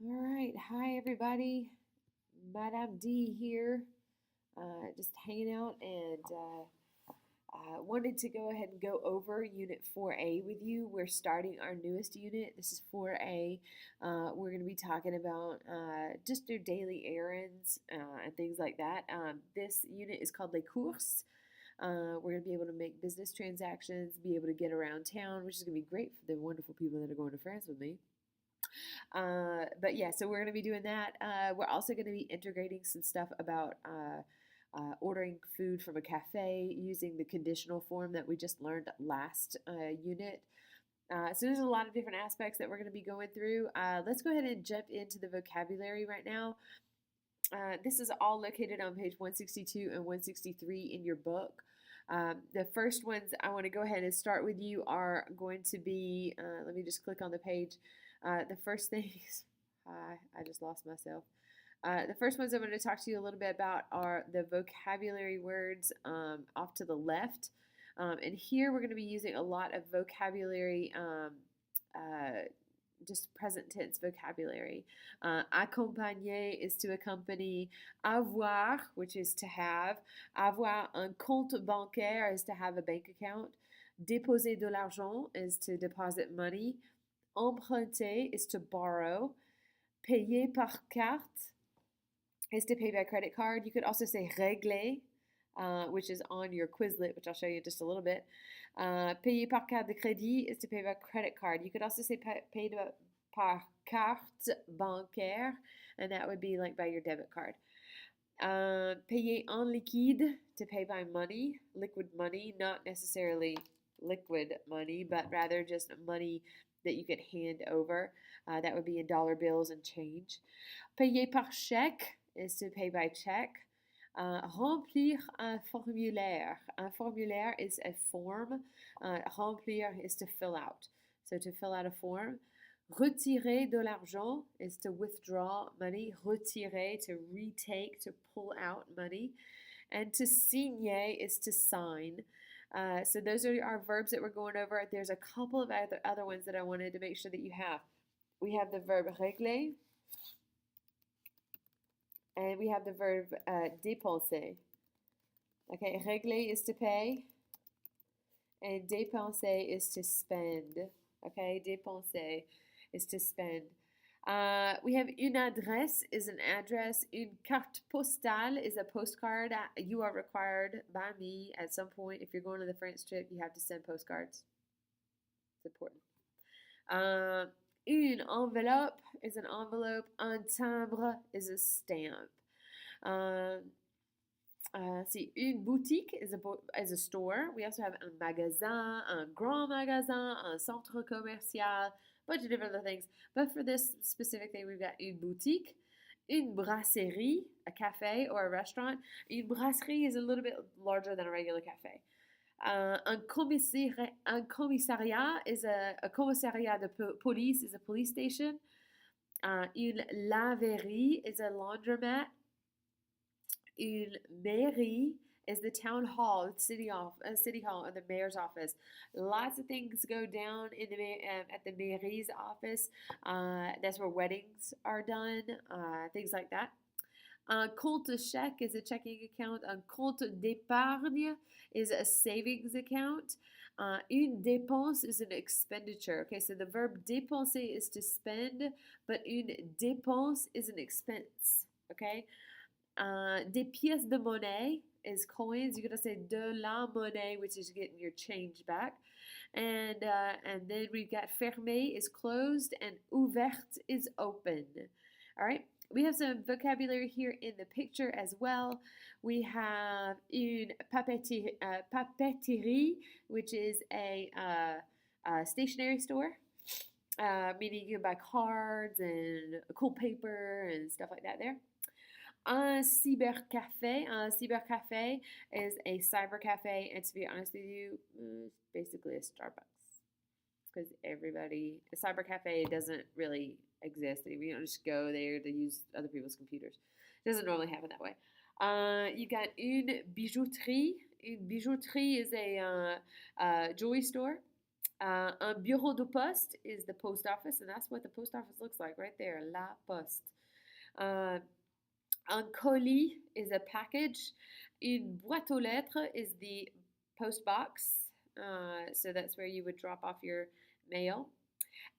All right. Hi, everybody. Madame D here. Just hanging out and wanted to go ahead and go over Unit 4A with you. We're starting our newest unit. This is 4A. We're going to be talking about just your daily errands and things like that. This unit is called Les Courses. We're going to be able to make business transactions, be able to get around town, which is going to be great for the wonderful people that are going to France with me. But yeah, so we're going to be doing that. We're also going to be integrating some stuff about ordering food from a cafe using the conditional form that we just learned last unit. So there's a lot of different aspects that we're going to be going through. Let's go ahead and jump into the vocabulary right now. This is all located on page 162 and 163 in your book. The first ones I want to go ahead and start with you are going to be, let me just click on the page. The first things, I just lost myself. The first ones I'm going to talk to you a little bit about are the vocabulary words off to the left. And here we're going to be using a lot of vocabulary, just present tense vocabulary. Accompagner is to accompany. Avoir, which is to have. Avoir un compte bancaire is to have a bank account. Déposer de l'argent is to deposit money. Emprunter is to borrow. Payer par carte is to pay by credit card. You could also say régler, which is on your Quizlet, which I'll show you in just a little bit. Payer par carte de crédit is to pay by credit card. You could also say pay par carte bancaire, and that would be like by your debit card. Payer en liquide, to pay by money, liquid money, not necessarily liquid money, but rather just money that you could hand over. That would be in dollar bills and change. Payer par chèque is to pay by check. Remplir un formulaire. Un formulaire is a form. Remplir is to fill out. So to fill out a form. Retirer de l'argent is to withdraw money. Retirer, to retake, to pull out money. And to signer is to sign. So those are our verbs that we're going over. There's a couple of other ones that I wanted to make sure that you have. We have the verb régler, and we have the verb dépenser. Okay, régler is to pay, and dépenser is to spend. Okay, dépenser is to spend. We have une adresse is an address. Une carte postale is a postcard. You are required by me at some point. If you're going to the France trip, you have to send postcards. It's important. Une envelope is an envelope. Un timbre is a stamp. See, une boutique is a store. We also have un magasin, un grand magasin, un centre commercial, bunch of different other things. But for this specific thing, we've got une boutique, une brasserie, a cafe or a restaurant. Une brasserie is a little bit larger than a regular cafe. Un commissariat is a commissariat de police is a police station. Une laverie is a laundromat. Une mairie is the town hall, city hall, or the mayor's office. Lots of things go down in at the mairie's office. That's where weddings are done, things like that. Un compte chèque is a checking account. Un compte d'épargne is a savings account. Une dépense is an expenditure. Okay, so the verb dépenser is to spend, but une dépense is an expense. Okay. Des pièces de monnaie is coins. You gotta say de la monnaie, which is getting your change back. And then we've got fermé is closed, and ouverte is open. All right. We have some vocabulary here in the picture as well. We have une papeterie, which is a stationery store, meaning you can buy cards and cool paper and stuff like that there. Un cybercafé. Un cybercafé is a cyber cafe, and to be honest with you, it's basically a Starbucks. Because a cyber cafe doesn't really exist. You don't just go there to use other people's computers. It doesn't normally happen that way. You got une bijouterie. Une bijouterie is a jewelry store. Un bureau de poste is the post office, and that's what the post office looks like right there, la poste. Uh, un colis is a package. Une boîte aux lettres is the post box. So that's where you would drop off your mail.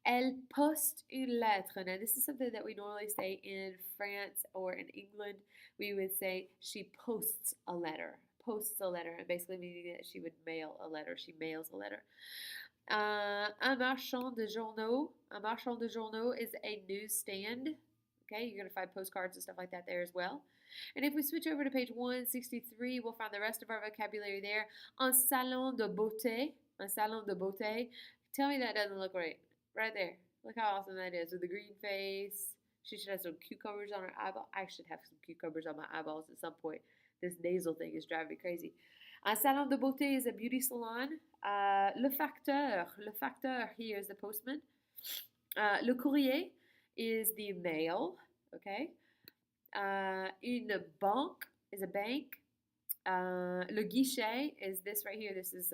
Elle poste une lettre. Now, this is something that we normally say in France or in England. We would say she posts a letter. Posts a letter, and basically meaning that she would mail a letter. She mails a letter. Un marchand de journaux. Un marchand de journaux is a newsstand. Okay, you're going to find postcards and stuff like that there as well. And if we switch over to page 163, we'll find the rest of our vocabulary there. Un salon de beauté. Un salon de beauté. Tell me that doesn't look right. Right there. Look how awesome that is with the green face. She should have some cucumbers on her eyeball. I should have some cucumbers on my eyeballs at some point. This nasal thing is driving me crazy. Un salon de beauté is a beauty salon. Le facteur here is the postman. Le courrier is the mail. Okay. Une banque is a bank. Le guichet is this right here. This is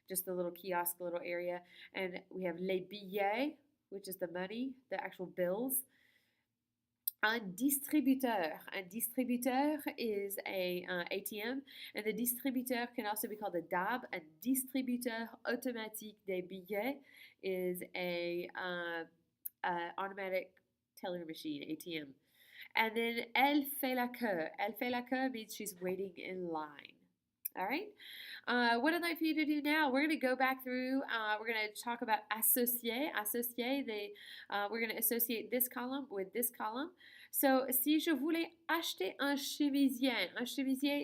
just the little kiosk, little area. And we have les billets, which is the money, the actual bills. Un distributeur. Un distributeur is a ATM, and the distributeur can also be called a DAB. A distributeur automatique des billets is a automatic teller machine, ATM. And then elle fait la queue. Elle fait la queue means she's waiting in line. All right. What I'd like for you to do now, we're going to go back through. We're going to talk about associer. Associer. We're going to associate this column with this column. So, si je voulais acheter un chemisier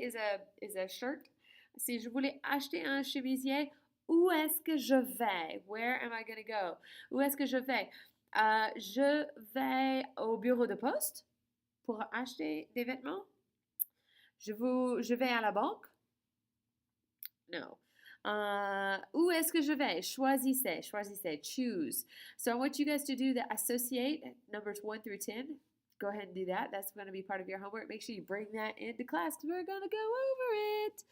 is a shirt. Si je voulais acheter un chemisier, où est-ce que je vais? Where am I going to go? Où est-ce que je vais? Je vais au bureau de poste pour acheter des vêtements. Je vais à la banque. No. Où est-ce que je vais? Choisissez. Choose. So I want you guys to do the associate numbers 1 through 10. Go ahead and do that. That's going to be part of your homework. Make sure you bring that into class because we're going to go over it.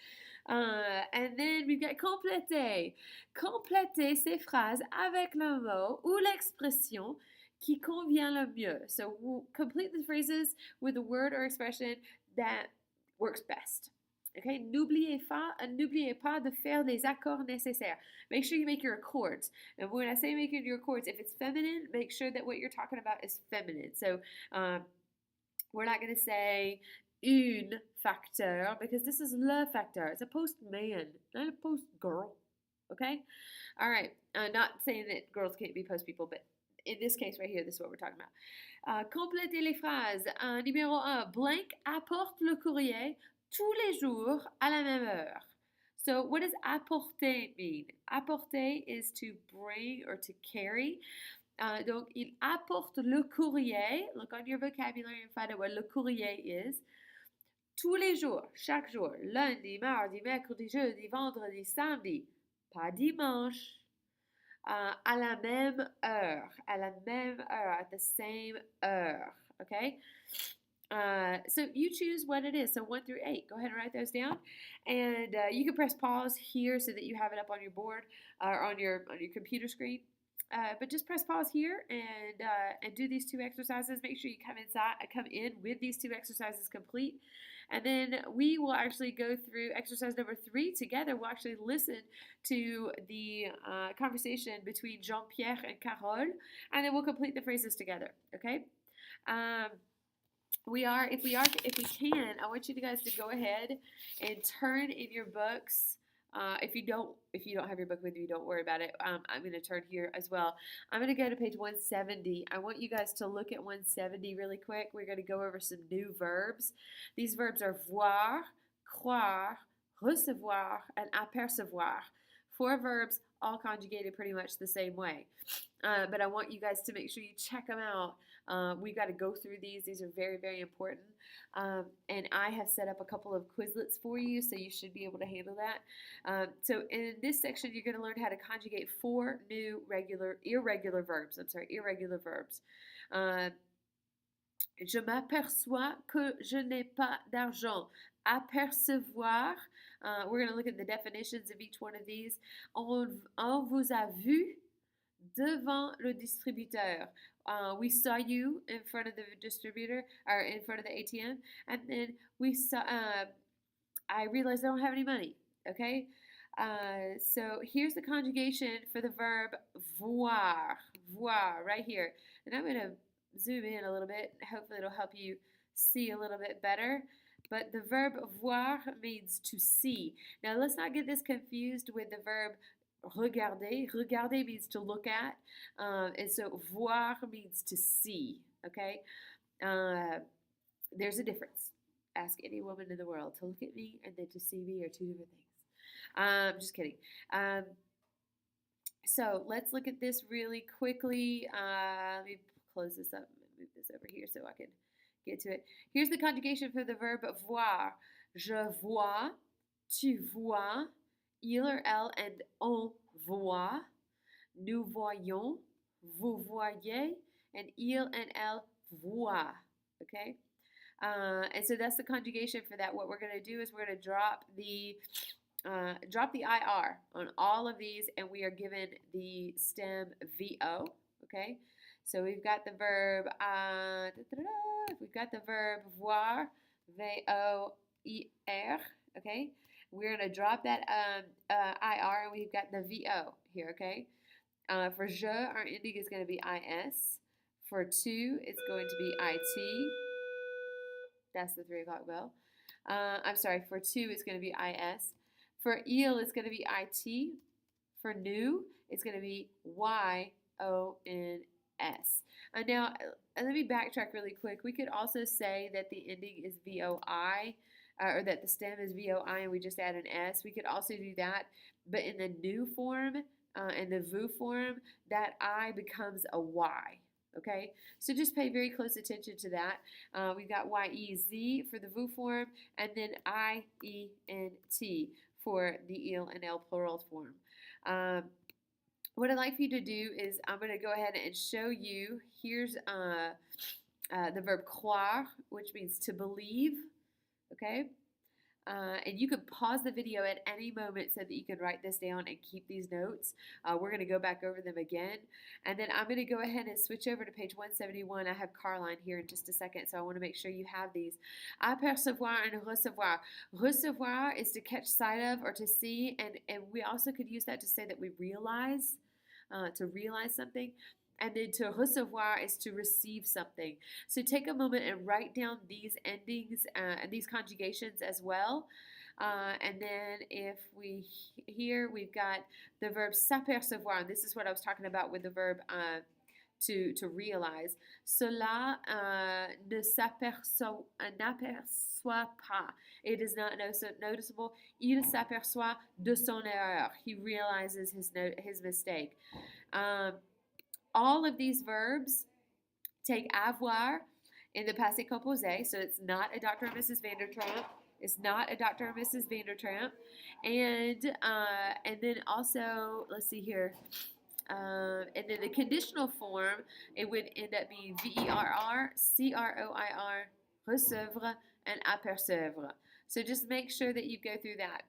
And then we've got compléter. Compléter ces phrases avec le mot ou l'expression qui convient le mieux. So we'll complete the phrases with a word or expression that works best. Okay, n'oubliez pas de faire les accords nécessaires. Make sure you make your accords. And when I say making your accords, if it's feminine, make sure that what you're talking about is feminine. So we're not going to say une facteur because this is le facteur. It's a postman, not a post girl. Okay? All right. Not saying that girls can't be post people, but in this case right here, this is what we're talking about. Complétez les phrases. Numéro 1. Blank apporte le courrier tous les jours à la même heure. So what does apporter mean? Apporter is to bring or to carry. Donc, il apporte le courrier. Look on your vocabulary and find out what le courrier is. Tous les jours, chaque jour. Lundi, mardi, mercredi, jeudi, vendredi, samedi. Pas dimanche. À la même heure. À la même heure. At the same heure. Okay? So you choose what it is. So 1 through 8. Go ahead and write those down. And you can press pause here so that you have it up on your board or on your computer screen. But just press pause here and do these 2 exercises. Make sure you come in with these 2 exercises complete. And then we will actually go through exercise number 3 together. We'll actually listen to the conversation between Jean-Pierre and Carole, and then we'll complete the phrases together. Okay? If we can, I want you guys to go ahead and turn in your books. If you don't have your book with you, don't worry about it. I'm going to turn here as well. I'm going to go to page 170. I want you guys to look at 170 really quick. We're going to go over some new verbs. These verbs are voir, croire, recevoir, and apercevoir. 4 verbs, all conjugated pretty much the same way. But I want you guys to make sure you check them out. We've got to go through these. These are very, very important. And I have set up a couple of Quizlets for you, so you should be able to handle that. So in this section, you're going to learn how to conjugate 4 new irregular verbs. Irregular verbs. Je m'aperçois que je n'ai pas d'argent. apercevoir. We're going to look at the definitions of each one of these. On vous a vu devant le distributeur. We saw you in front of the distributor or in front of the ATM, and then we saw. I realized I don't have any money. Okay, so here's the conjugation for the verb voir. Voir right here, and I'm going to zoom in a little bit. Hopefully, it'll help you see a little bit better. But the verb voir means to see. Now, let's not get this confused with the verb regarder. Regarder means to look at, and so voir means to see. Okay, there's a difference. Ask any woman in the world to look at me and then to see me are two different things. Just kidding. So let's look at this really quickly. Let me close this up and move this over here so I can get to it. Here's the conjugation for the verb voir. Je vois, tu vois, il or elle and on voit, nous voyons, vous voyez, and il and elle voit. Okay? And so that's the conjugation for that. What we're going to do is we're going to drop the IR on all of these, and we are given the stem VO. Okay? So we've got the verb voir, V-O-I-R, okay? We're going to drop that IR, and we've got the VO here, okay? For je, our ending is going to be IS. For tu, it's going to be IT. That's the 3 o'clock bell. I'm sorry, for tu, it's going to be IS. For il, it's going to be IT. For nous, it's going to be YON. S. Now, let me backtrack really quick. We could also say that the ending is VOI, or that the stem is VOI and we just add an S. We could also do that, but in the new form, in the VU form, that I becomes a Y. Okay, so just pay very close attention to that. We've got YEZ for the VU form, and then IENT for the il and L plural form. What I'd like for you to do is I'm going to go ahead and show you. Here's the verb croire, which means to believe. Okay? And you can pause the video at any moment so that you can write this down and keep these notes. We're going to go back over them again. And then I'm going to go ahead and switch over to page 171. I have Caroline here in just a second, so I want to make sure you have these. Apercevoir and recevoir. Recevoir is to catch sight of or to see, and we also could use that to say that we realize, something. And then to recevoir is to receive something. So take a moment and write down these endings and these conjugations as well. And then if we here we've got the verb s'apercevoir. And this is what I was talking about with the verb to realize. Cela n'aperçoit pas. It is not noticeable. Il s'aperçoit de son erreur. He realizes his mistake. All of these verbs take avoir in the passé composé, so it's not a Dr. and Mrs. Vandertramp. It's not a Dr. and Mrs. Vandertramp. And then also, let's see here, and then the conditional form, it would end up being VERR, CROIR, recevoir, and apercevoir. So just make sure that you go through that.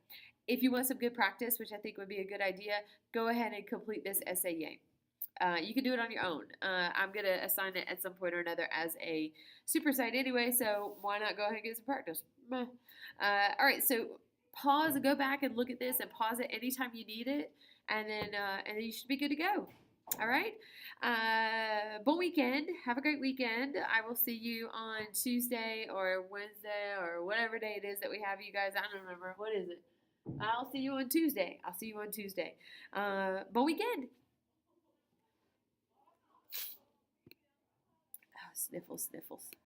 If you want some good practice, which I think would be a good idea, go ahead and complete this essay. You can do it on your own. I'm going to assign it at some point or another as a supersite anyway, so why not go ahead and get some practice? All right, so pause, go back and look at this and pause it anytime you need it, and then you should be good to go. All right? Bon weekend. Have a great weekend. I will see you on Tuesday or Wednesday or whatever day it is that we have you guys. I don't remember. What is it? I'll see you on Tuesday. Bon weekend. Sniffles.